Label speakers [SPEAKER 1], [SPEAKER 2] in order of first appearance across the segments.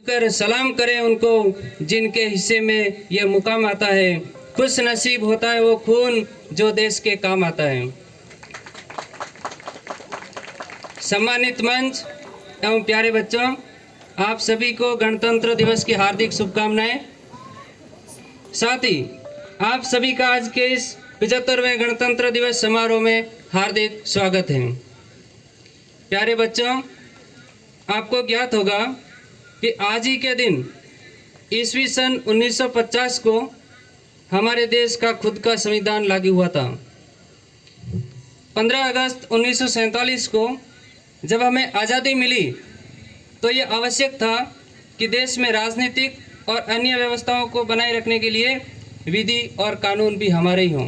[SPEAKER 1] कर सलाम करें उनको जिनके हिस्से में ये मुकाम आता है। खुश नसीब होता है वो खून जो देश के काम आता है। सम्मानित मंच एवं प्यारे बच्चों, आप सभी को गणतंत्र दिवस की हार्दिक शुभकामनाएं। साथ ही आप सभी का आज के इस 75वें गणतंत्र दिवस समारोह में हार्दिक स्वागत है। प्यारे बच्चों, आपको ज्ञात होगा कि आज ही के दिन ईस्वी सन 1950 को हमारे देश का खुद का संविधान लागू हुआ था। 15 अगस्त 1947 को जब हमें आज़ादी मिली तो ये आवश्यक था कि देश में राजनीतिक और अन्य व्यवस्थाओं को बनाए रखने के लिए विधि और कानून भी हमारे ही हों,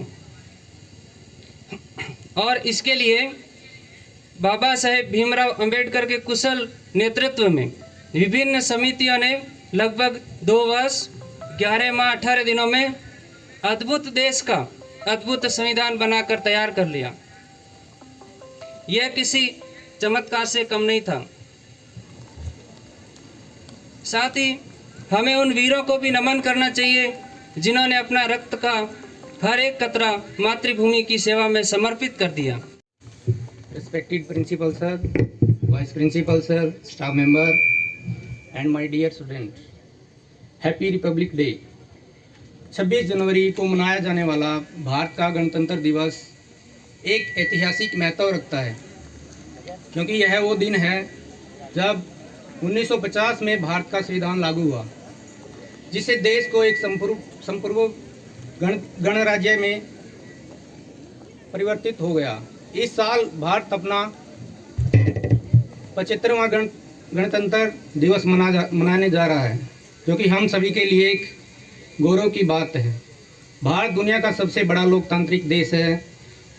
[SPEAKER 1] और इसके लिए बाबा साहेब भीमराव अंबेडकर के कुशल नेतृत्व में विभिन्न समितियों ने लगभग 2 वर्ष 11 माह 18 दिनों में अद्भुत देश का अद्भुत संविधान बनाकर तैयार कर लिया। यह किसी चमत्कार से कम नहीं था। साथ ही हमें उन वीरों को भी नमन करना चाहिए जिन्होंने अपना रक्त का हर एक कतरा मातृभूमि की सेवा में समर्पित कर दिया।
[SPEAKER 2] Respected principal sir, vice principal sir, staff member and my dear student, Happy Republic Day। 26 जनवरी को मनाया जाने वाला भारत का गणतंत्र दिवस एक ऐतिहासिक महत्व रखता है, क्योंकि यह वो दिन है जब 1950 में भारत का संविधान लागू हुआ, जिससे देश को एक संपूर्ण गणराज्य में परिवर्तित हो गया। इस साल भारत अपना 75वां गणतंत्र दिवस मनाने जा रहा है, जो कि हम सभी के लिए एक गौरव की बात है। भारत दुनिया का सबसे बड़ा लोकतांत्रिक देश है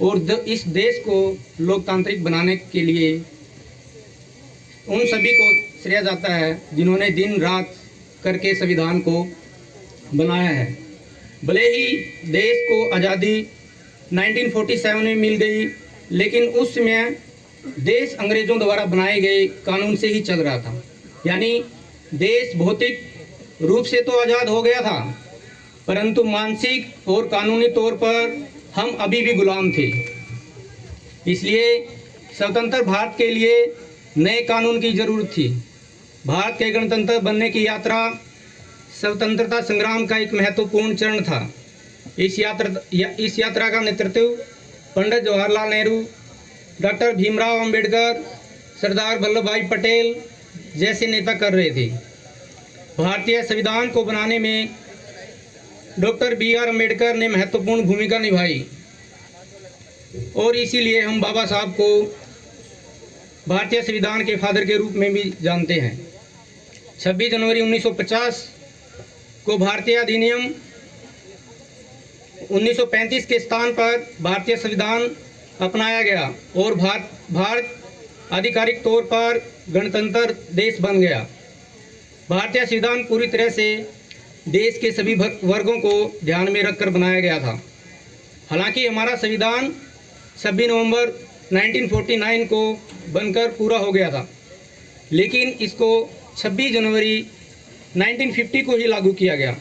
[SPEAKER 2] और इस देश को लोकतांत्रिक बनाने के लिए उन सभी को श्रेय जाता है जिन्होंने दिन रात करके संविधान को बनाया है। भले ही देश को आज़ादी 1947 में मिल गई, लेकिन उस समय देश अंग्रेजों द्वारा बनाए गए कानून से ही चल रहा था। यानी देश भौतिक रूप से तो आज़ाद हो गया था, परंतु मानसिक और कानूनी तौर पर हम अभी भी गुलाम थे। इसलिए स्वतंत्र भारत के लिए नए कानून की जरूरत थी। भारत के गणतंत्र बनने की यात्रा स्वतंत्रता संग्राम का एक महत्वपूर्ण चरण था। इस यात्रा का नेतृत्व पंडित जवाहरलाल नेहरू, डॉक्टर भीमराव अंबेडकर, सरदार वल्लभ भाई पटेल जैसे नेता कर रहे थे। भारतीय संविधान को बनाने में डॉक्टर BR अम्बेडकर ने महत्वपूर्ण भूमिका निभाई और इसीलिए हम बाबा साहब को भारतीय संविधान के फादर के रूप में भी जानते हैं। 26 जनवरी 1950 को भारतीय अधिनियम 1935 के स्थान पर भारतीय संविधान अपनाया गया और भारत आधिकारिक तौर पर गणतंत्र देश बन गया। भारतीय संविधान पूरी तरह से देश के सभी वर्गों को ध्यान में रखकर बनाया गया था। हालांकि हमारा संविधान 26 नवंबर 1949 को बनकर पूरा हो गया था, लेकिन इसको 26 जनवरी 1950 को ही लागू किया गया।